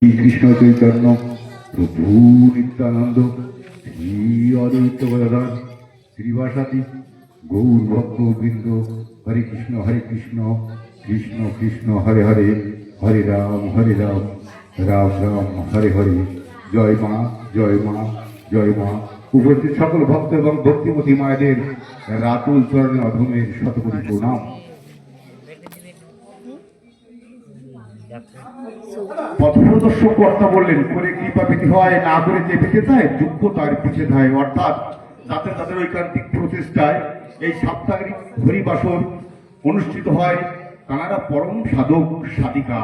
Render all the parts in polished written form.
কৃষ্ণ চৈতন্য প্রভু নিত্যানন্দ শ্রী অদ্বৈত গদাধর শ্রীবাসাদি গৌর ভক্ত বৃন্দ হরে কৃষ্ণ কৃষ্ণ কৃষ্ণ হরে হরে হরে রাম রাম রাম হরে হরে। জয় মা জয় মা জয় মা। উপস্থিত সকল ভক্ত এবং ভক্তিমতী মায়েদের রাতুল চরণে অধমের শতকোটি প্রণাম। পথপ্রদর্শক কর্তা বললেন, করে কৃপা পেতে হয়, না করে যে পেতে চায় দুঃখ তার পিছে ধায়। অর্থাৎ যাতে তাদের ঐকান্তিক প্রচেষ্টায় এই সাপ্তাহিক হরিবাসর অনুষ্ঠিত হয়, তারা পরম সাধক সাধিকা।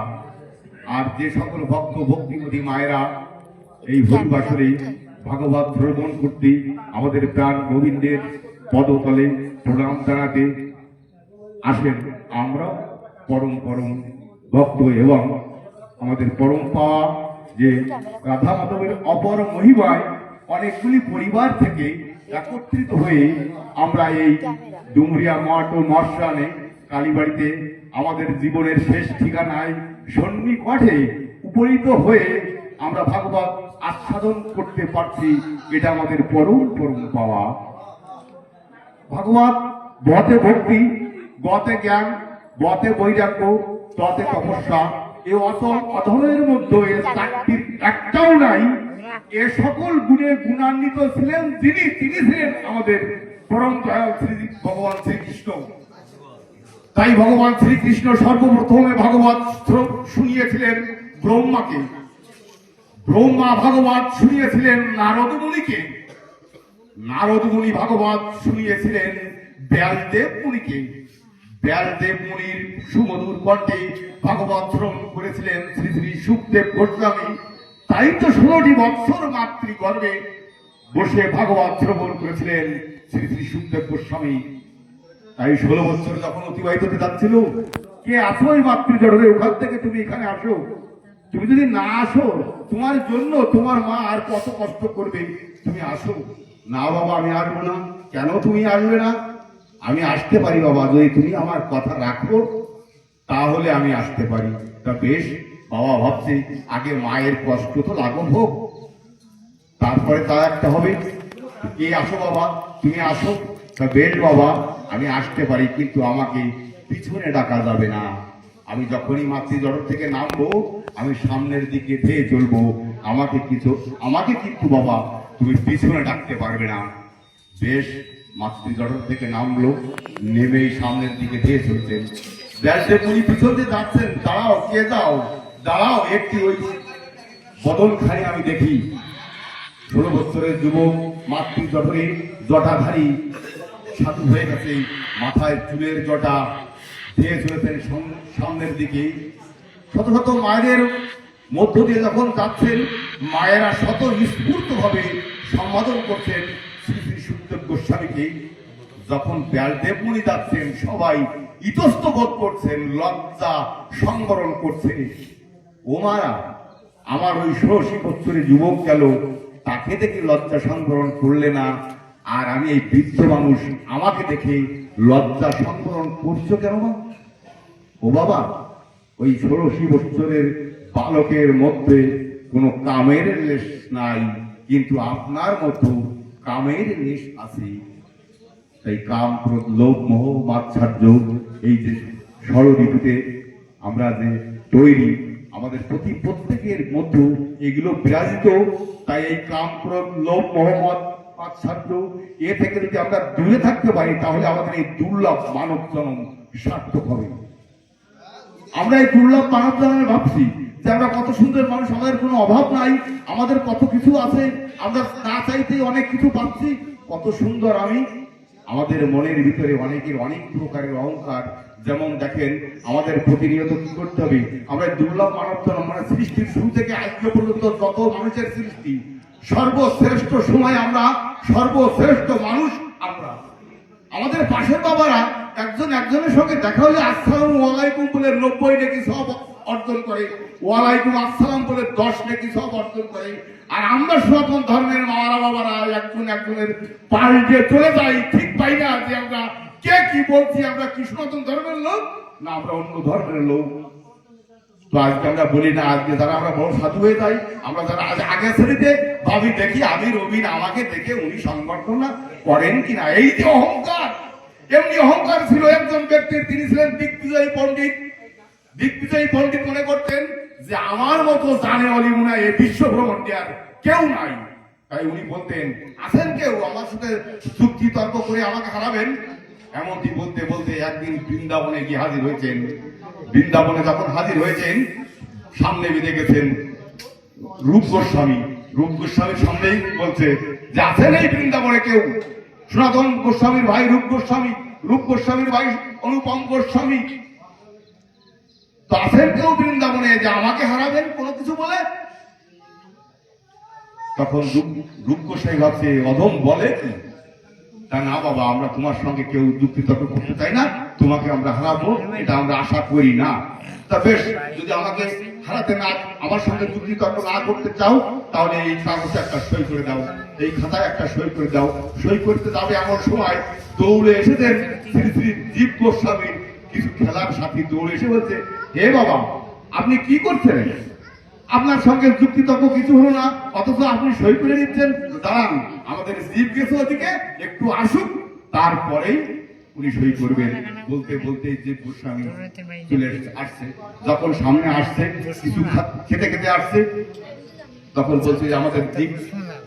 আর যে সকল ভক্ত ভক্তিমতী মায়েরা এই হরিবাসরে ভাগবত শ্রবণ করতে আমাদের প্রাণ গোবিন্দের পদতলে প্রণাম জানাতে আসেন, আমরা পরম পরম ভক্ত এবং আমাদের পরম পাওয়া যে রাধা মাধবের অপর মহিমায় অনেকগুলি পরিবার থেকে একত্রিত হয়ে আমরা এই ডুমরিয়া মঠ ও মশানে কালীবাড়িতে আমাদের জীবনের শেষ ঠিকানায় সন্নিকটে উপনীত হয়ে আমরা ভাগবত আস্বাদন করতে পারছি। এটা আমাদের পরম পরম পাওয়া। ভাগবত বতে ভক্তি, বতে জ্ঞান, বতে বৈরাগ্য, ততে তপস্যা। এই অধমের মধ্যে চারটির একটাও নাই। এ সকল গুণে গুণান্বিত ছিলেন তিনি ছিলেন আমাদের পরম দয়াল শ্রী ভগবান শ্রীকৃষ্ণ। তাই ভগবান শ্রীকৃষ্ণ সর্বপ্রথমে ভাগবত শুনিয়েছিলেন ব্রহ্মাকে। ব্রহ্মা ভাগবত শুনিয়েছিলেন নারদ মুনিকে। নারদ মুনি ভাগবত শুনিয়েছিলেন ব্যাসদেব মুনিকে। ব্যাসদেব মুনির সুমধুর কণ্ঠে ভাগবত শ্রবণ করেছিলেন শ্রী শ্রী সুখদেব গোস্বামী। তাই তো 16টি বৎসর মাতৃগর্ভে বসে ভাগবত শ্রবণ করেছিলেন শ্রী শ্রী সুখদেব গোস্বামী। তাই 16 বছর যখন অতিবাহিত হতে যাচ্ছিল, কে আসো এই মাতৃজঠরে, ওখান থেকে তুমি এখানে আসো। তুমি যদি না আসো, তোমার জন্য তোমার মা আর কত কষ্ট করবে, তুমি আসো। না বাবা, আমি আসবো না। কেন তুমি আসবে না? আমি আসতে পারি বাবা, যদি তুমি আমার কথা রাখো তাহলে আমি আসতে পারি। তা বেশ বাবা ভাবছে, আগে মায়ের কষ্ট তো লাঘব হোক, তারপরে তা একটা হবে। কে আসো বাবা, তুমি আসো। তা বেশ বাবা, আমি আসতে পারি, কিন্তু আমাকে পিছনে ডাকা যাবে না। আমি যখনই মাতৃজঠর থেকে নামবো, আমি সামনের দিকে ধেয়ে চলবো। আমাকে কিন্তু বাবা তুমি পিছনে ডাকতে পারবে না। বেশ, মাতৃজঠর থেকে নামলো, নেমেই সামনের দিকে ধেয়ে চলছেন। ব্যাসদেব মুনি পিছন দিয়ে যাচ্ছেন। দাঁড়াও, কে যাও, দাঁড়াও একটি, ওই বদনখানি আমি দেখি। 16 বছরের যুবক মাতৃজঠরে জটাধারী সাধু হয়ে গেছে, মাথায় চুলের জটা ধেয়ে চলেছেন সামনের দিকে। শত শত মায়ের মধ্য দিয়ে যখন যাচ্ছেন, মায়েরা শত স্ফূর্ত ভাবে সম্বোধন করছেন শ্রী শ্রী সুখদেব গোস্বামীকে। যখন ব্যাসদেব মুনি যাচ্ছেন, সবাই ইতস্ত বোধ করছেন, লজ্জা সংবরণ করছে। ও মারা, আমার ওই 16 বছরের যুবক গেল, তাকে দেখে লজ্জা সংবরণ করলে না, আর আমি এই বৃদ্ধ মানুষ, আমাকে দেখে লজ্জা সংবরণ করছো কেন? ও বাবা, ওই 16 বছরের বালকের মধ্যে কোনো কামের লেশ নাই, কিন্তু আপনার মতো কামের লেশ আছে। তাই কাম, ক্রোধ, লোভ, মোহ, মাৎসর্য, এই যে ষড়ঋতুতে আমরা যে তৈরি, আমাদের প্রত্যেকের মধ্যে এগুলো বিরাজিত। তাই এই কাম, ক্রোধ, লোভ, মোহ, মাৎসর্য এ থেকে যদি আমরা দূরে থাকতে পারি, তাহলে আমাদের এই দুর্লভ মানব জন্ম সার্থক হবে। আমরা এই দুর্লভ মানব জন্মে ভাবছি যে আমরা কত সুন্দর মানুষ, আমাদের কোনো অভাব নাই, আমাদের কত কিছু আছে, আমরা না চাইতে অনেক কিছু পাচ্ছি, কত সুন্দর আমি। আমাদের মনের ভিতরে অনেকের অনেক প্রকারের অহংকার। যেমন দেখেন, আমাদের প্রতিনিয়ত কি করতে হবে, আমরা দুর্লভ মানব জন্ম, মানে সৃষ্টির শুরু থেকে আজ পর্যন্ত যত মানুষের সৃষ্টি, সর্বশ্রেষ্ঠ সময় আমরা, সর্বশ্রেষ্ঠ মানুষ আমরা। আমাদের পাশের বাবারা একজনের সঙ্গে দেখা হলে আসসালামু আলাইকুম বলে 90 নাকি সব অর্জন করে, ওয়ালাইকুম আসসালাম বলে 10 নাকি সব অর্জন করে। আর আমরা সনাতন ধর্মের মারা বাবারা একজনের পাল্টে চলে যাই, ঠিক পাই না যে আমরা কে কি বলছি, আমরা কি সনাতন ধর্মের লোক না আমরা অন্য ধর্মের লোক। তো তো আজকে আমরা বলি না, আজকে যারা আমরা বড় সাধু হয়ে যাই, আমরা যারা আজ আগের শ্রেণীতে ভাবি দেখি আমি রবিন আমাকে দেখে উনি সংবর্ধনা করেন কিনা। এই যে অহংকার, এমনি অহংকার ছিল একজন ব্যক্তির, তিনি ছিলেন দিগ্বিজয়ী পণ্ডিত। দিগ্বিজয়ী পণ্ডিত মনে করতেন যে আমার মতো জানে অলি মনে হয় বিশ্ব ভ্রমণ দেওয়ার কেউ নাই। তাই উনি বলতেন, আছেন কেউ আমার সাথে যুক্তি তর্ক করে আমাকে হারাবেন? এমনটি বলতে বলতে একদিন বৃন্দাবনে গিয়ে হাজির হয়েছেন। বৃন্দাবনে যখন হাজির হয়েছেন, সামনে বেঁধে গেছেন রূপ গোস্বামী। রূপ গোস্বামীর সামনেই বলছে যে আছেন এই বৃন্দাবনে কেউ? সনাতন গোস্বামীর ভাই রূপ গোস্বামী, রূপ গোস্বামীর ভাই অনুপম গোস্বামী, তো আছেন কেউ বৃন্দাবনে যে আমাকে হারাবেন কোনো কিছু বলে? তখন রূপ গোস্বামী ভাবছে অধম বলে কি, তা না বাবা, আমরা তোমার সঙ্গে কেউ যুক্তি তর্ক করতে চাই না, তোমাকে আমরা হারাবো এটা আমরা আশা করি না। তা বেশ, যদি আমাকে হারাতে না, আমার সঙ্গে যুক্তি তর্ক না করতে চাও, তাহলে এই কাগজে একটা সই করে দাও, এই খাতায় একটা সই করে দাও। সই করতে যাবে এমন সময় দৌড়ে এসেছেন শ্রী শ্রী জীব গোস্বামীর কিছু খেলার সাথী। দৌড়ে এসে বলছে, হে বাবা, আপনি কি করছেন? আপনার সঙ্গে যুক্তি তর্ক কিছু হলো না, অথচ আপনি সই করে দিচ্ছেন। দাঁড়ান, আমাদের জীব গেছে ওদিকে, একটু আসুক, তারপরেই উনি সই করবেন। বলতে বলতে জীব গোস্বামী চলে আসছে। যখন সামনে আসছে, কিছু খেতে খেতে আসছে, তখন বলছে যে আমাদের জীব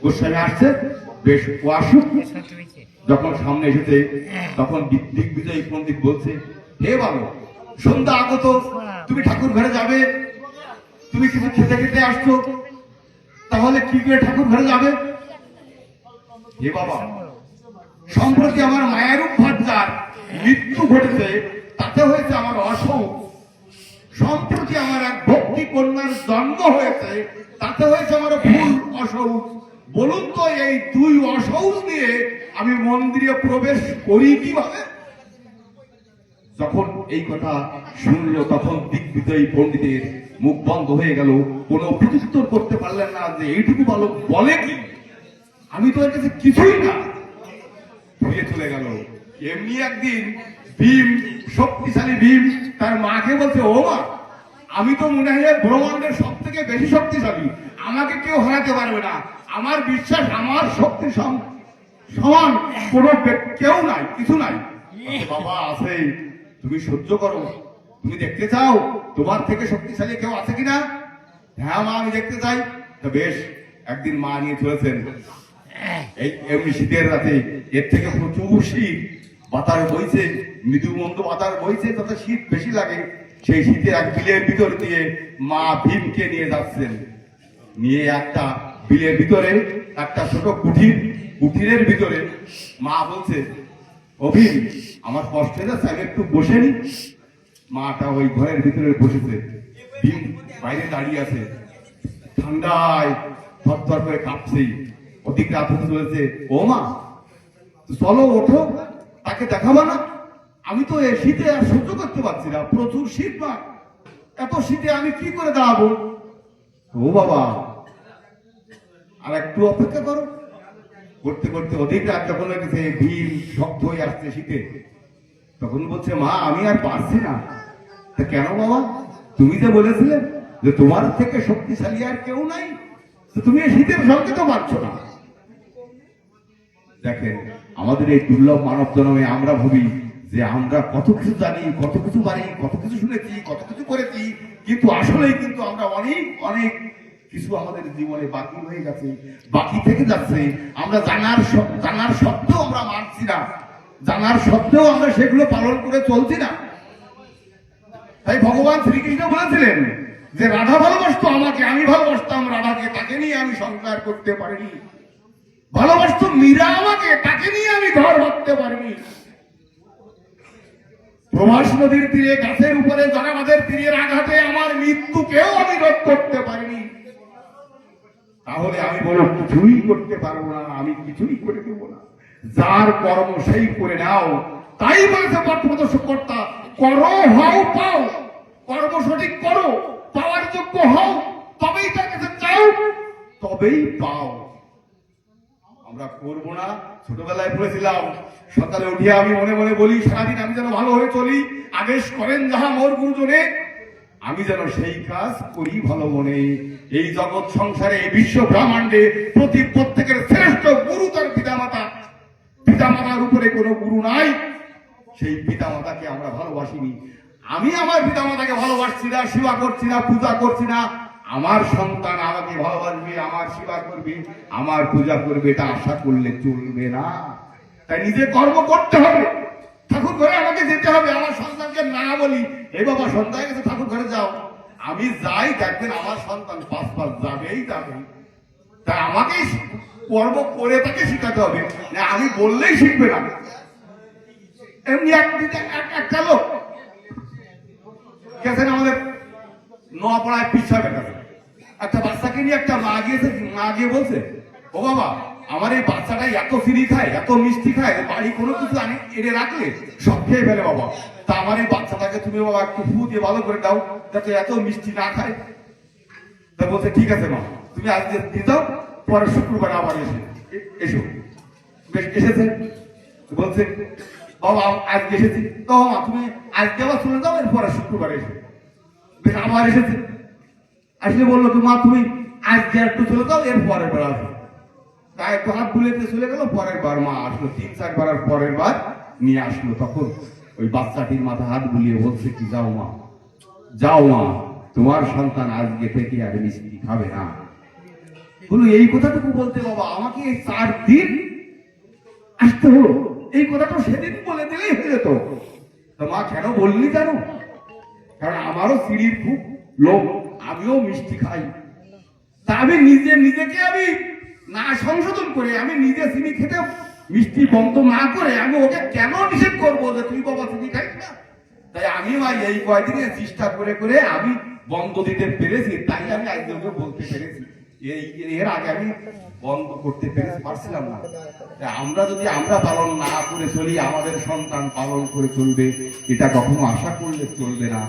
গোস্বামী আসছে, বেশ ও আসুক। যখন সামনে এসেছে, তখন দিগ্বিজয়ী পণ্ডিত বলছে, হে বাবু, সন্ধ্যা আগত, তুমি ঠাকুর ঘরে যাবে, তুমি কিছু খেতে খেতে আসছো, তাহলে কি করে ঠাকুর ঘরে যাবে? হে বাবা, সম্প্রতি আমার মায়েরূপ ভাজ্জার মৃত্যু ঘটেছে, তাতে হয়েছে আমার অসুখ। সম্প্রতি আমার এক ভক্তি কন্যার জন্ম হয়েছে, তাতে হয়েছে আমার ভুল অসুখ। বলুন তো, এই দুই অসুখ নিয়ে আমি মন্দিরে প্রবেশ করি কিভাবে? যখন এই কথা শুনলো, তখন দিগ্বিজয়ী পণ্ডিতের মুখ বন্ধ হয়ে গেল। কোনো প্রত্যুত্তর করতে পারলেন না যে এইটুকু বালক বলে কি, আমি তো এর কাছে কিছুই না, ফিরে চলে গেল। এমনি একদিন ভীম, শক্তিশালী ভীম, তার মাকে বলছে, ও মা, আমি তো মনে হয় ব্রহ্মাণ্ডের সব থেকে বেশি শক্তিশালী, আমাকে কেউ হারাতে পারবে না। আমার বিশ্বাস আমার শক্তি সমান কোনো কেউ নাই, কিছু নাই। বাবা আছে, তুমি সহ্য করো, তুমি দেখতে চাও তোমার থেকে শক্তিশালী কেউ আছে কিনা? হ্যাঁ মা, আমি দেখতে চাই। তো বেশ, একদিন মা নিয়ে চলেছেন এই এমনি শীতের রাতে, এর থেকে প্রচুর শীত, বাতাস বইছে, মৃদু মন্দ বাতাস বইছে, তাতে শীত বেশি লাগে। সেই শীতে এক বিলের ভিতর দিয়ে মা ভীমকে নিয়ে যাচ্ছেন। নিয়ে একটা বিলের ভিতরে একটা ছোট কুঠিরের ভিতরে মা বলছে, ও ভীম, আমার কষ্ট হয়ে যাচ্ছে, আমি একটু বসে নি। মাটা ওই ঘরের ভিতরে বসেছে, ভীম বাইরে দাঁড়িয়ে আছে, ঠান্ডায় থরথর করে কাঁপছে। অধিক রাত হতে চলেছে। ও মা, চলো ওঠো, তাকে দেখাবো না? আমি তো এই শীতে আর সহ্য করতে পারছি না, প্রচুর শীত, মা, এত শীতে আমি কি করে দাঁড়াবো? ও বাবা, আর একটু অপেক্ষা করো। করতে করতে অধিক রাত যখন হয়েছে, ভীম শক্ত হয়ে আসছে শীতে, তখন বলছে, মা, আমি আর পারছি না। তা কেন বাবা? তুমি যে বলেছিলে যে তোমার থেকে শক্তিশালী আর কেউ নাই, তো তুমি এই শীতের সঙ্গে তো পারছো না। দেখেন, আমাদের এই দুর্লভ মানব জন্মে আমরা ভাবি যে আমরা কত কিছু জানি, কত কিছু পারি, কত কিছু শুনেছি, কত কিছু করেছি, কিন্তু আসলেই কিন্তু আমরা অনেক অনেক কিছু আমাদের জীবনে বাকি হয়ে গেছে, বাকি থেকে যাচ্ছে। আমরা জানার সত্ত্বেও আমরা মানছি না, জানার সত্ত্বেও আমরা সেগুলো পালন করে চলছি না। তাই ভগবান শ্রীকৃষ্ণ বলেছিলেন যে রাধা ভালোবাসতো আমাকে, আমি ভালোবাসতাম রাধাকে, তাকে নিয়ে আমি সংসার করতে পারিনি। ভালোবাসতো মীরা আমাকে, তাকে নিয়ে আমি ঘর ভাবতে পারিনি। প্রভাস নদীর তীরে, গাছের উপরে জনপদের তীরের আঘাতে আমার মৃত্যুকেও আমি রোধ করতে পারিনি। তাহলে আমি বলো কিছুই করতে পারবো না, আমি কিছুই করে দেবো না। যার কর্ম সেই করে নাও, তাই বলেছে পথ প্রদর্শক কর্তা, করো হও পাও, কর্ম সঠিক করো, পাওয়ার যোগ্য হও, তবেই তার কাছে চাও, তবেই পাও। আমরা করবো না। ছোটবেলায় পড়েছিলাম, সকালে উঠিয়ে আমি মনে মনে বলি, সারাদিন আমি যেন ভালো হয়ে চলি, আদেশ করেন যাহা মোর গুরুজনে, আমি যেন সেই কাজ করি ভালো মনে। এই জগৎ সংসারে, এই বিশ্ব ব্রহ্মাণ্ডে প্রত্যেকের শ্রেষ্ঠ গুরু তার পিতামাতা। পিতামাতার উপরে কোনো গুরু নাই। সেই পিতামাতাকে আমরা ভালোবাসিনি। আমি আমার পিতামাতাকে ভালোবাসছি না, সেবা করছি না, পূজা করছি না। আমার সন্তান আমাকে ভালোবাসবে, আমার সেবা করবে, আমার পূজা করবে, এটা আশা করলে চলবে না। তাই নিজে কর্ম করতে হবে। ঠাকুর ঘরে আমাকে যেতে হবে। আমার সন্তানকে না বলি, এ বাবা সন্তান গেছে ঠাকুর ঘরে যাও, আমি যাই, দেখবেন আমার সন্তান পাঁচ যাবেই যাবে। তাই আমাকে কর্ম করে তাকে শিখাতে হবে, না আমি বললেই শিখবে না। এমনি একটা লোক গেছেন আমাদের নোয়াপাড়ায় পিছাবে কাছে, একটা বাচ্চাকে নিয়ে একটা মা গিয়েছে। মা গিয়ে বলছে, ও বাবা আমার এই বাচ্চাটা এত চিনি খায়, এত মিষ্টি খায়, বাড়ি কোনো কিছু এনে রাখলে সব খেয়ে ফেলে বাবা। তা আমার এই বাচ্চাটাকে তুমি বাবা একটু ফু দিয়ে ভালো করে দাও, যাতে এত মিষ্টি না খায়। তা বলছে ঠিক আছে মা, তুমি আজকে দিয়ে দাও, পরে শুক্রবার আবার এসো। বেশ এসেছে, বলছে বাবা আজকে এসেছি। তো মা তুমি আজকে আবার চলে যাও, এরপরে শুক্রবার এসো। বেশ আবার এসেছে, আসলে বললো কি মা তুমি আজকে একটু চলে যাও, এর পরের বার আসো। তাই একটু হাত বুলেতে চলে গেল। পরের বার মা আসলো, 3-4 বার পরের বার নিয়ে আসলো। তখন ওই বাচ্চাটির মাথা হাত বুলিয়ে বলছে কি যাও মা, যাও মা, তোমার সন্তান আজকে থেকে আর মিষ্টি খাবে না। বলো এই কথাটুকু বলতে বাবা আমাকে 4 দিন আসতে হলো। এই কথাটা সেদিন বলে দিলেই হয়ে যেত। তো মা কেন বললি জানো? কারণ আমারও সিঁড়ির খুব লোভ, আমিও মিষ্টি খাই। তা আমি নিজেকে আমি না সংশোধন করে, আমি নিজে চিনি খেতে মিষ্টি বন্ধ না করে আমি ওকে কেন নিষেধ করবো যে তুই বাবা চিনি খাইস না? তাই আমি মা এই কয়দিনে চেষ্টা করে করে আমি বন্ধ দিতে পেরেছি। তাই আমি আজকে ওকে বলতে পেরেছি। এর আগে আমি বন্ধ করতে পারছিলাম না। আমরা যদি আমরা পালন না করে চলি, আমাদের সন্তান পালন করে চলবে, এটা কখনো আশা করলে চলবে না।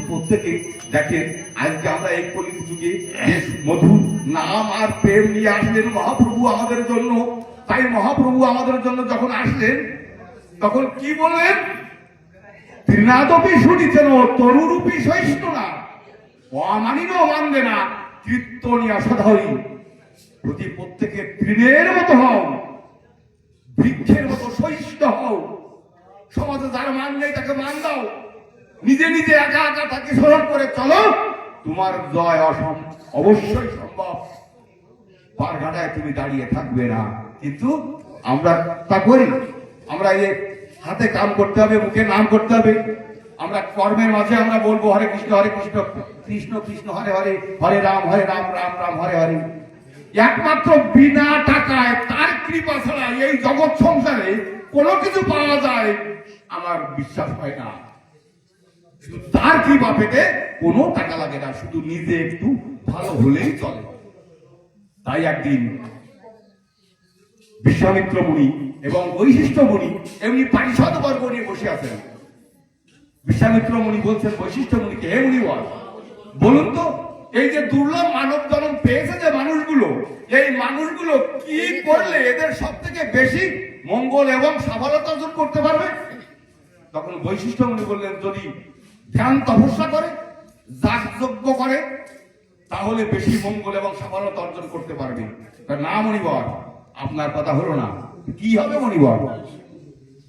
প্রত্যেকে দেখেন আজকে আমরা এই কলিযুগে যুগে মধুর নাম আর প্রেম নিয়ে আসলেন মহাপ্রভু আমাদের জন্য। তাই মহাপ্রভু আমাদের জন্য যখন আসলেন তখন কি বললেন? ত্রিনাদপি শুনিছেন তরুরূপী সহিষ্ণু না, অমানিন মানবে না, কীর্তনিয়া সধাই। প্রত্যেকে তৃণের মতো হও, বৃক্ষের মতো সহিষ্ণু হও। সমাজে যার মান নেই তাকে মান দাও। নিজে নিজে একা একা তাকে স্মরণ করে চলো, তোমার জয় অবশ্যই সম্ভব। পারঘাটায় তুমি দাঁড়িয়ে থাকবে না। কিন্তু আমরা তা করি। আমরা এই হাতে কাম করতে হবে, মুখে নাম করতে হবে। আমরা কর্মের মাঝে আমরা বলবো হরে কৃষ্ণ হরে কৃষ্ণ, কৃষ্ণ কৃষ্ণ হরে হরে, হরে রাম রাম রাম হরে হরে। একমাত্র বিনা টাকায় তার কৃপা ছাড়া এই জগৎ সংসারে কোনো কিছু পাওয়া যায় আমার বিশ্বাস হয় না। তার কৃপা পেতে কোনো টাকা লাগে না, শুধু নিজে একটু ভালো হলেই চলে। তাই একদিন বিশ্বামিত্র মুনি এবং বৈশিষ্ট্য মুনি এমনি পারিষদ বর্গ নিয়ে বসে আছেন। বিশ্বামিত্র মুনি বলছেন বৈশিষ্ট্য মুনিকে, হে মুনি বলুন তো, এই যে দুর্লভ মানব জন্ম পেয়েছে যে মানুষগুলো, এই মানুষগুলো কি করলে এদের সব থেকে বেশি মঙ্গল এবং সফলতা অর্জন করতে পারবে? তখন বৈশিষ্ট্য মুনি বললেন, যদি ধ্যান তপস্যা করে, যাগযজ্ঞ করে, তাহলে বেশি মঙ্গল এবং সফলতা অর্জন করতে পারবে। না মণিবর, আপনার কথা হলো না। কি হবে মণিবর?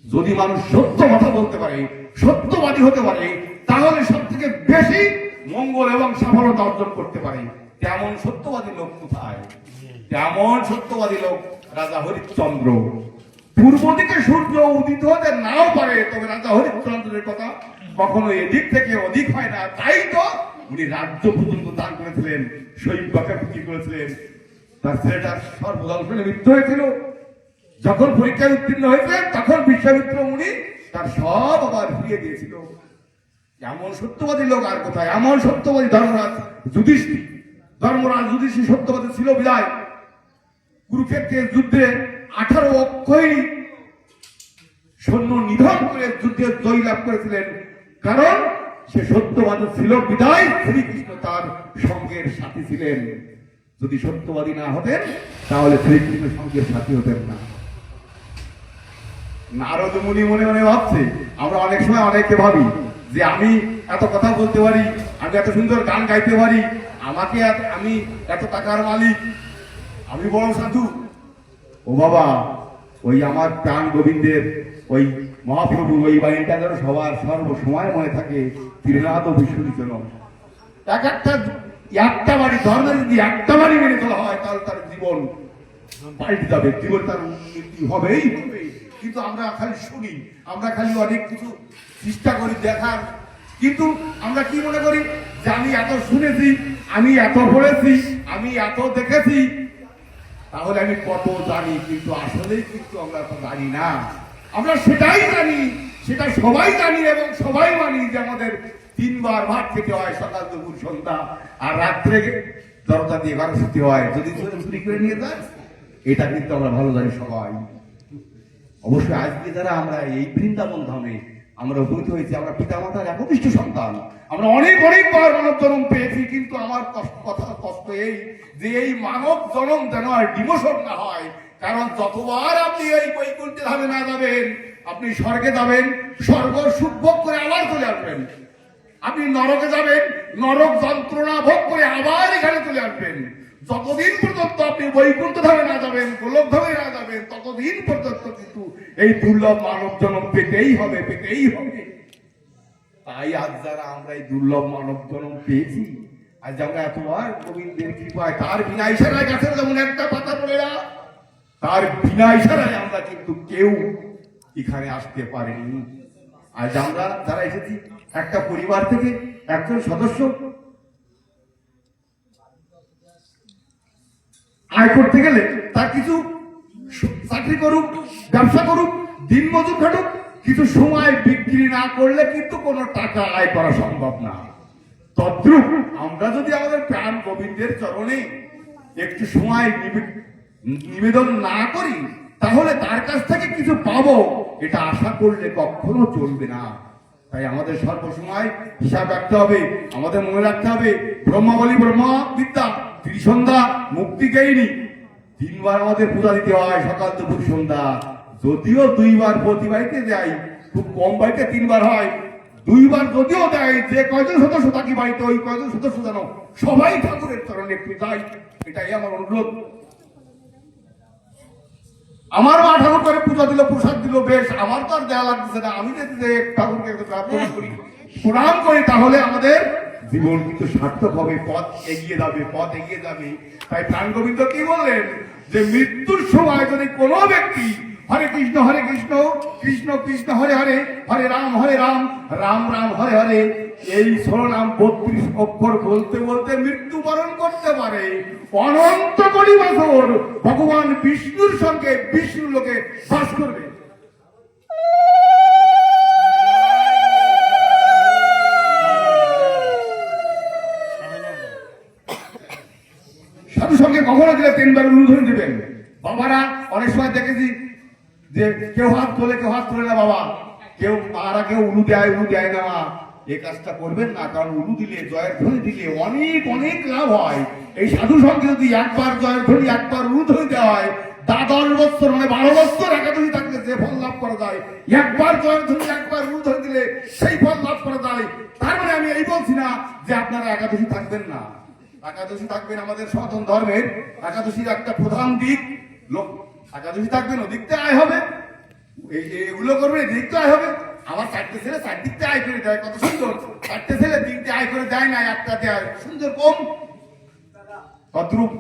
যদি মানুষ সত্য কথা বলতে পারে, সত্যবাদী হতে পারে, তাহলে সব থেকে বেশি মঙ্গল এবং সফলতা অর্জন করতে পারে। তেমন সত্যবাদী লোক কোথায়? তেমন সত্যবাদী লোক রাজা হরিশ্চন্দ্র। পূর্ব দিকে সূর্য উদিত হতে নাও পারে, তবে রাজা হরিশ্চন্দ্রের কথা কখনো এদিক থেকে অধিক হয় না। তাই তো উনি রাজ্য পর্যন্ত দান করেছিলেন, শৈব্যকে বিক্রি করেছিলেন। তার ছেলেটার সর্বদর্শনে মৃত্যু হয়েছিল। যখন পরীক্ষায় উত্তীর্ণ হয়েছিলেন তখন বিশ্বামিত্র মুনি তার সব আবার ফিরিয়ে দিয়েছিল। এমন সত্যবাদী লোক আর কোথায়? এমন সত্যবাদী ধর্মরাজ যুধিষ্ঠির। ধর্মরাজ যুধিষ্ঠির সত্যবাদী ছিল বিদায় কুরুক্ষেত্রের যুদ্ধে 18 অক্ষয়ী সৈন্য নিধন করে যুদ্ধে জয় লাভ করেছিলেন। কারণ সে সত্যবাদী ছিল বিদায় শ্রীকৃষ্ণ তার সঙ্গের সাথী ছিলেন। যদি সত্যবাদী না হতেন তাহলে শ্রীকৃষ্ণের সঙ্গের সাথী হতেন না। নারদ মুনি মনে মনে ভাবছে, আমরা অনেক সময় অনেকে ভাবি যে আমি এত কথা বলতে পারি, আমি এত সুন্দর গান গাইতে পারি, আমি এত টাকার মালিক, আমি বড় সাধু। ও বাবা, ওই আমার প্রাণ গোবিন্দের ওই মহাপ্রভু ওই বাণীটা যেন সবার সর্বসময় মনে থাকে, ত্রিনাথ ও বিশ্বজনম। একটা বাড়ি ধর্মের যদি একটা বাড়ি মেনে চলা হয়, তাহলে তার জীবন পাল্টে যাবে, জীবন তার উন্নতি হবেই হবে। কিন্তু আমরা খালি শুনি, আমরা খালি অনেক কিছু চেষ্টা করি দেখার, কিন্তু আমরা কি মনে করি যে আমি এত শুনেছি, আমি এত পড়েছি, আমি এত দেখেছি, তাহলে আমি কত জানি। কিন্তু আসলেই কিন্তু আমরা তো জানি না। আমরা সেটাই জানি, সেটা সবাই জানি এবং সবাই মানি যে আমাদের 3 বার ভাত খেতে হয়, সকাল দুপুর সন্ধ্যা, আর রাত্রে দরজা দিয়ে ঘর শুতে হয় যদি চুরি করে নিয়ে যায়। এটা কিন্তু আমরা ভালো জানি সবাই। অবশ্যই আজকে যারা আমরা এই বৃন্দাবন ধামে আমরা উপনীত হয়েছি, আমরা পিতা মাতার একনিষ্ঠ সন্তান, আমরা অনেকবার মানব জন্ম পেয়েছি। কিন্তু আমার কষ্ট এই যে এই মানব জন্ম যেন আর ডিমোশন না হয়। কারণ যতবার আপনি এই বৈকুণ্ঠে ধামে না যাবেন, আপনি স্বর্গে যাবেন, স্বর্গ সুখ ভোগ করে আবার চলে আসবেন। আপনি নরকে যাবেন, নরক যন্ত্রণা ভোগ করে আবার এখানে চলে আসবেন। যতদিন পর্যন্ত আপনি বৈকুণ্ঠ ধামে না যাবেন, গোলক ধামে না যাবেন, ততদিন পর্যন্ত কিন্তু এই দুর্লভ মানব জন্ম পেতেই হবে, পেতেই হবে। তাই আজ যারা আমরা এই দুর্লভ মানব জন্ম পেয়েছি, আজ আমরা এতবার গোবিন্দের কৃপায়, তার বিনা ইশারায় গাছের যেমন একটা পাতা পড়ে না, তার বিনা ইশারায় আমরা কিন্তু কেউ এখানে আসতে পারিনি। আজ আমরা যারা এসেছি, একটা পরিবার থেকে একজন সদস্য আয় করতে গেলে তার কিছু চাকরি করুক, ব্যবসা করুক, দিন মজুর খাটুক, কিছু সময় বিক্রি না করলে কিন্তু কোনো টাকা আয় করা সম্ভব না। তদ্রূপ আমরা যদি আমাদের প্রাণ গোবিন্দের চরণে একটু সময় নিবেদন না করি, তাহলে তার কাছ থেকে কিছু পাবো এটা আশা করলে কখনো চলবে না। তাই আমাদের সর্বসময় হিসাব রাখতে হবে, আমাদের মনে রাখতে হবে ব্রহ্মা বলি ব্রহ্মা বিদ্যা, ত্রিসন্ধ্যা মুক্তি গেইনি। 3 বার আমাদের পূজা দিতে হয়, সকাল দুপুর সন্ধ্যা। যদিও 2 বার প্রতি বাড়িতে দেয়, খুব কম বাড়িতে 3 বার হয়। 2 বার যদিও দেয়, যে কয়জন সদস্য থাকি বাড়িতে, ওই কয়জন সদস্য যেন সবাই ঠাকুরের চরণে একটু যায়, এটাই আমার অনুরোধ। আমার মা ঠাকুর করে পূজা দিল, প্রসাদ দিল, বেশ, আমার তো আর দেওয়া লাগতেছে না। আমি যদি ঠাকুরকে প্রণাম করি, তাহলে আমাদের জীবন কিন্তু সার্থক হবে, পথ এগিয়ে যাবে, পথ এগিয়ে যাবে। তাই প্রাণ গোবিন্দ কি বললেন যে মৃত্যুর সময় যদি কোনো ব্যক্তি হরে কৃষ্ণ কৃষ্ণ কৃষ্ণ হরে হরে, হরে রাম রাম রাম হরে হরে, এই 16 নাম 32 অক্ষর বলতে বলতে মৃত্যুবরণ করতে পারে, অনন্ত কোটি বছর ভগবান বিষ্ণুর সঙ্গে বিষ্ণু লোকে বাস করবে। সাধু সঙ্গে কখনো দিলে 3 বার উলুধ্বনি দিবেন। বাবারা অনেক সময় দেখেছি যে কেউ হাত তোলে না বাবা, কেউ তারা কেউ উলু দেয় না। এই কাজটা করবেন না, কারণ উলু দিলে, জয়ের ধ্বনি দিলে অনেক লাভ হয়। এই সাধু সঙ্গে যদি একবার জয়ের ধ্বনি, একবার উলু ধ্বনি দেওয়া হয়, 10 বছর মানে 12 বছর একাদশী থাকলে যে ফল লাভ করা যায়, একবার জয়ের ধ্বনি, একবার উলু ধ্বনি দিলে সেই ফল লাভ করা যায়। তার মানে আমি এই বলছি না যে আপনারা একাদশী থাকবেন না, একাদশী থাকবেন। আমাদের সনাতন ধর্মের একাদশীর একটা প্রধান দিক, লোক একাদশী থাকবেন, ওদিকতে আয় হবে, এগুলো করবেন, এদিকতে আয় হবে। আমার 4টে ছেলে 4 দিকতে আয় করে দেয়, কত সুন্দর। 4টে ছেলে 3টে আয় করে দেয় না, একটা দেয়, সুন্দর কম। তদ্রূপ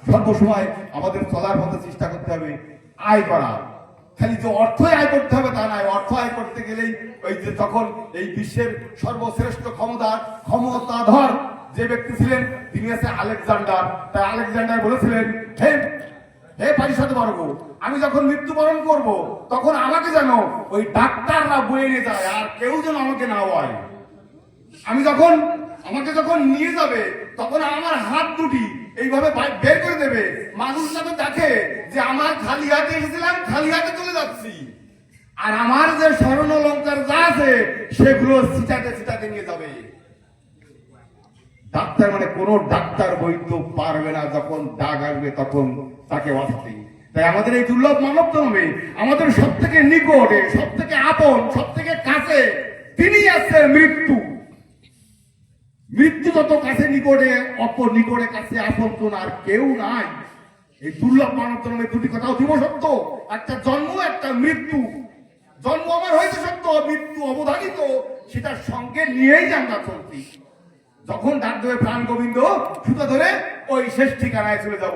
সর্বসময় আমাদের চলার পথে চেষ্টা করতে হবে আয় করা। খালি যে অর্থই আয় করতে হবে তা নয়, অর্থ আয় করতে গেলেই ওই যে তখন এই বিশ্বের সর্বশ্রেষ্ঠ ক্ষমতাধর যে ব্যক্তি ছিলেন, তিনি হচ্ছে আলেকজান্ডার। তাই আলেকজান্ডার বলেছিলেন, হে পারিষদ বর্গ, আমি যখন মৃত্যুবরণ করব, তখন আমাকে যেন ওই ডাক্তাররা বয়ে নিয়ে যায়, আর কেউ যেন আমাকে না হয়। আমাকে যখন নিয়ে যাবে, তখন আমার হাত দুটি এইভাবে বের করে দেবে, মানুষ যাতে দেখে যে আমার খালি হাতে এসেছিলাম, খালি হাতে চলে যাচ্ছি, আর আমার যে স্বর্ণ অলংকার যা আছে সেগুলো ছিটাতে নিয়ে যাবে। ডাক্তার মানে কোন ডাক্তার বৈদ্য পারবে না, যখন দাগ আসবে তখন তাকে বাঁচাতে। তাই আমাদের এই দুর্লভ মানব জন্মে আমাদের সব থেকে নিকটে, সব থেকে আপন, সব থেকে কাছে তিনি আছে মৃত্যু। মৃত্যু যত কাছে নিকটে, অপর নিকটে কাছে আপন আর কেউ নাই। এই দুর্লভ মানব জন্মের দুটি কথা অতীব সত্য, একটা জন্ম একটা মৃত্যু। জন্ম আমার হয়েছে সত্য, মৃত্যু অবধারিত, সেটার সঙ্গে নিয়েই আমরা চলছি। যখন ডাক দেবে প্রাণ গোবিন্দ, সুতো ধরে ওই শেষ ঠিকানায় চলে যাব।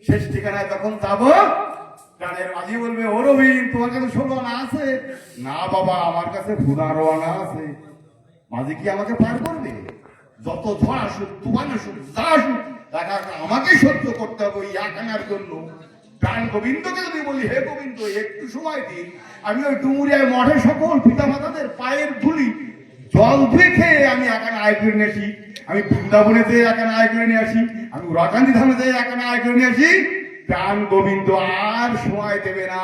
শেষ ঠিকানায় যখন যাব, প্রাণের মাঝি বলবে, ও রবিন, তোমার কাছে 16 আনা আছে? না বাবা, আমার কাছে 15 আনা আছে। মাঝি কি আমাকে পার করবে? যত ঝড় আসুক, তুফান আসুক, যা আসুক, আমাকে সহ্য করতে হবে ওই 1 আনার জন্য। প্রাণ গোবিন্দকে যদি বলি, হে গোবিন্দ একটু সময় দিন, আমি ওই ডুমুরিয়ায় মঠে সকল পিতা মাতাদের পায়ের ধুলি জল ধুয়ে খেয়ে আমি 1 আনা আয় করে নিয়ে আসি, আমি বৃন্দাবনে যেয়ে 1 আনা আয় করে নিয়ে আসি, আমি রাকান্দি ধামে যেয়ে 1 আনা আয় করে নিয়ে আসি, প্রাণ গোবিন্দ আর সময় দেবে না।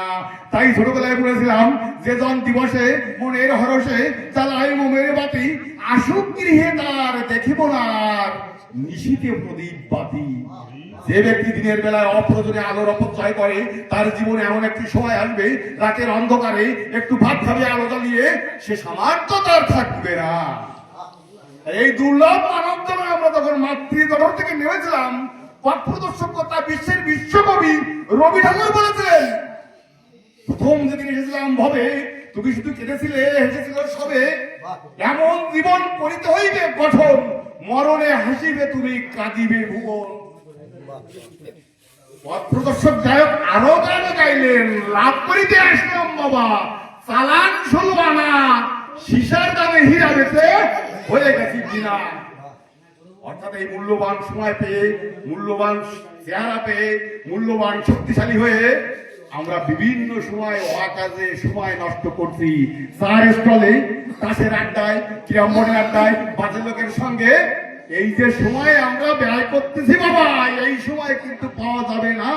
তাই ছোটবেলায় বলেছিলাম, যে জন দিবসে মনের হরসে চালাই মোমের বাতি, আসুক গৃহে তার দেখিব না আর নিশীথে প্রদীপ বাতি। যে ব্যক্তি দিনের বেলায় অপ্রয়োজনে আলোর অপচয় করে, তার জীবনে এমন একটি সময় আসবে, রাতের অন্ধকারে একটু ভাত খাবে আলো জ্বালিয়ে, সে সামর্থ্য তার থাকবে না। এই দুর্লভ মানব জন্মে আমরা তখন মাতৃজঠর থেকে নেমেছিলাম, পথ প্রদর্শক কথা বিশ্বের বিশ্বকবি রবি ঠাকুর বলেছিলেন, প্রথম যেদিন এসেছিলাম ভবে, তুমি শুধু কেঁদেছিলে হেসেছিল সবে, এমন জীবন করিতে হইবে গঠন, মরণে হাসিবে তুমি কাঁদিবে ভুবন। পথ প্রদর্শক গায়ক আরো গান গাইলেন, লাভ করিতে আসলাম বাবা, চালান 16 আনা, সীসার দামে হীরা বেচে হয়ে গেছি বিনা। অর্থাৎ এই মূল্যবান সময় পেয়ে, মূল্যবান চেহারা পেয়ে, মূল্যবান শক্তিশালী হয়ে আমরা বিভিন্ন সময় অকাজে সময় নষ্ট করছি। চার স্টলে, কাছের আড্ডায়, কিরামনের আড্ডায়, বাজে লোকের সঙ্গে এই যে সময় আমরা ব্যয় করতেছি বাবা, এই সময় কিন্তু পাওয়া যাবে না।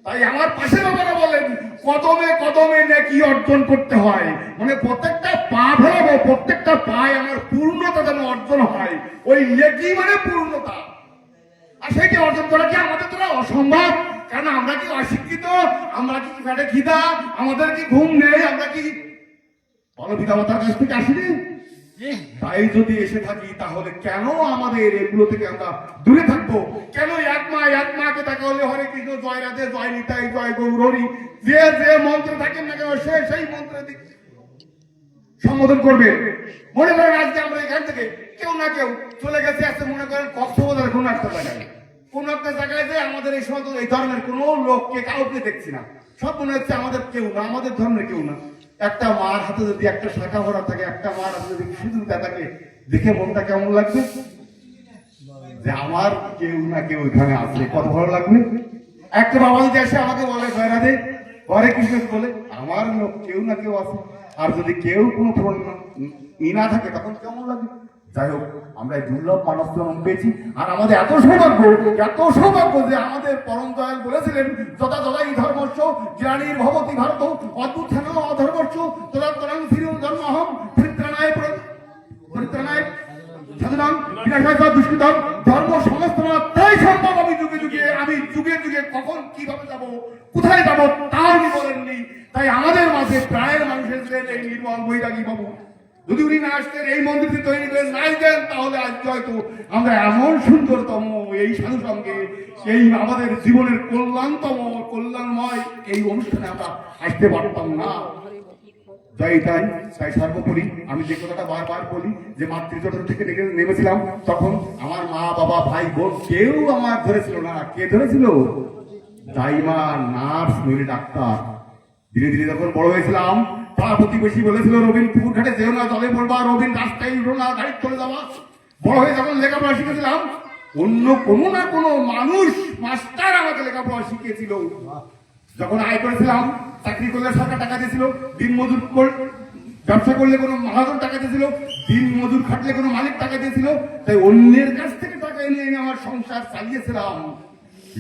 তাই আমার পাশে বাবারা বলেন, কদমে কদমে নেকি অর্জন করতে হয়, মানে প্রত্যেকটা পা ফেলাবো, প্রত্যেকটা পায় আমার পূর্ণতা যেন অর্জন হয়। ওই নেকি মানে পূর্ণতা, আর সেটি অর্জন করা কি আমাদের দ্বারা অসম্ভব? কারণ আমরা কি অশিক্ষিত? আমরা কি পেটে খিদা? আমাদের কি ঘুম নেই? আমরা কি বলো পিতা মাতার কাছ থেকে আসিনি? তাই যদি এসে থাকি, তাহলে কেন আমাদের এগুলো থেকে আমরা দূরে থাকবো? কেন এক মাকে দেখা হলে হরে কৃষ্ণ, জয় রাধে, জয় নিতাই, জয় গৌর হরি, যে যে মন্ত্রে থাকেন না কেন, সেই মন্ত্রে সম্বোধন করবে। মনে করেন আজকে আমরা এখান থেকে কেউ না কেউ চলে গেছে, আছে মনে করেন কক্সবাজারের কোন একটা জায়গায়, কোন একটা জায়গায় যে আমাদের এই সমস্ত এই ধর্মের কোন লোককে কাউকে দেখছি না, সব মনে হচ্ছে আমাদের কেউ না, আমাদের ধর্মের কেউ না। একটা মার হাতে যদি একটা শাখা ভরা থাকে, একটা মার হাতে যদি সিঁদুর থাকে, দেখে মনটা কেমন লাগবে? যে আমার কেউ না কেউ এখানে আসলে কত ভালো লাগবে। একটা বাবা যদি এসে আমাকে বলে জয় রাধে, হরে কৃষ্ণ বলে, আমার লোক কেউ না কেউ আছে। আর যদি কেউ কোনো ই না থাকে, তখন কেমন লাগে? যাই হোক, আমরা দুর্লভ মানব জন্ম পেয়েছি, আর আমাদের এত সৌভাগ্য যে আমাদের পরম দয়াল বলেছিলেন, যথা যথাই ধর্মস্য জ্ঞানীর ভবতি ভারত, অদ্ভুত অধর্মস্য তদা তরং ধীর জন্মহম পরিত্রাণায় সাধনাং বিনাশায় দুষ্কৃতম ধর্ম সমস্ত তাই সম্ভব। আমি যুগে যুগে কখন কিভাবে যাব, কোথায় যাব, তাও উনি বলেননি। তাই আমাদের মাঝে প্রায়ের মানুষ এসেছিলেন এই নির্মল বৈরাগী বাবু। যদি উনি না আসতেন, এই মন্দিরটি তৈরি করে না দেন, তাহলে আজকে হয়তো আমরা এমন সুন্দরতম এই সাধু সঙ্গে, এই আমাদের জীবনের কল্যাণময় এই অনুষ্ঠানে আমরা আসতে পারতাম না। তাই সর্বোপরি আমি যে কথাটা বারবার বলি, যে মাতৃজঠর থেকে নেমেছিলাম, তখন আমার মা বাবা ভাই বোন কেউ আমার ধরেছিল না। কে ধরেছিল? দাইমা, নার্স, নইলে ডাক্তার। ধীরে ধীরে যখন বড় হয়েছিলাম, পাড়া প্রতিবেশী বলেছিল, রবিন পুকুর ঘাটে যেও না, জলে পড়বা, রবিন রাস্তায় উঠো না, গাড়ি চলে যাওয়া। বড় হয়ে যখন লেখাপড়া শিখেছিলাম, অন্য কোনো না কোনো মানুষ, মাস্টার আমাকে লেখাপড়া শিখিয়েছিল। যখন আয় করেছিলাম, চাকরি করলে সরকার টাকা দিয়েছিল, দিন মজুর ব্যবসা করলে কোনো মহাজন টাকা দিয়েছিল, দিন মজুর খাটলে কোনো মালিক টাকা দিয়েছিল। তাই অন্যের কাছ থেকে টাকা নিয়ে আমার সংসার চালিয়েছিলাম।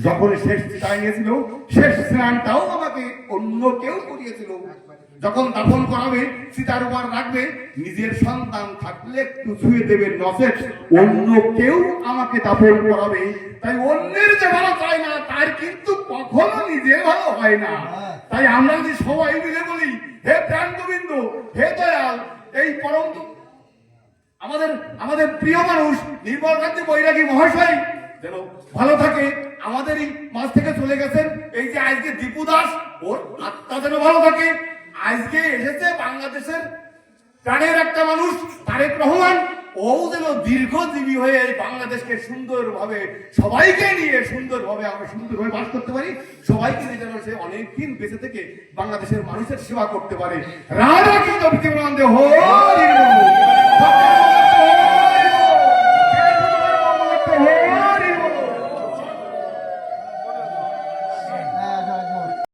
যখন শেষ চিতায় নিয়েছিল, শেষ স্নানটাও আমাকে অন্য কেউ করিয়েছিল। যখন দাফন করাবে, চিতার উপর রাখবে, নিজের সন্তান থাকলে একটু ছুঁয়ে দেবে, নচেত অন্য কেউ আমাকে দাফন করাবে। তাই অন্যের যে ভালো চায় না, তার কিন্তু কখনো নিজের ভালো হয় না। তাই আমরা যদি সবাই মিলে বলি, হে প্রাণ গোবিন্দ, হে দয়াল, এই পরম আমাদের আমাদের প্রিয় মানুষ নির্মল কান্তি বৈরাগী মহাশয় যেন ভালো থাকে, আমাদেরই মাঝ থেকে চলে গেছেন। এই যে আজকে দীপু দাস, ওর আত্মা যেন ভালো থাকে। আজকে এসেছে বাংলাদেশের প্রাণের একটা মানুষ তারেক রহমান, ও যেন দীর্ঘজীবী হয়ে এই বাংলাদেশকে সুন্দরভাবে সবাইকে নিয়ে সুন্দরভাবে আমরা সুন্দরভাবে বাস করতে পারি, সবাইকে নিয়ে যেন সে অনেকদিন বেঁচে থেকে বাংলাদেশের মানুষের সেবা করতে পারে। রাধা কৃষ্ণ প্রেমানন্দে হরি বল।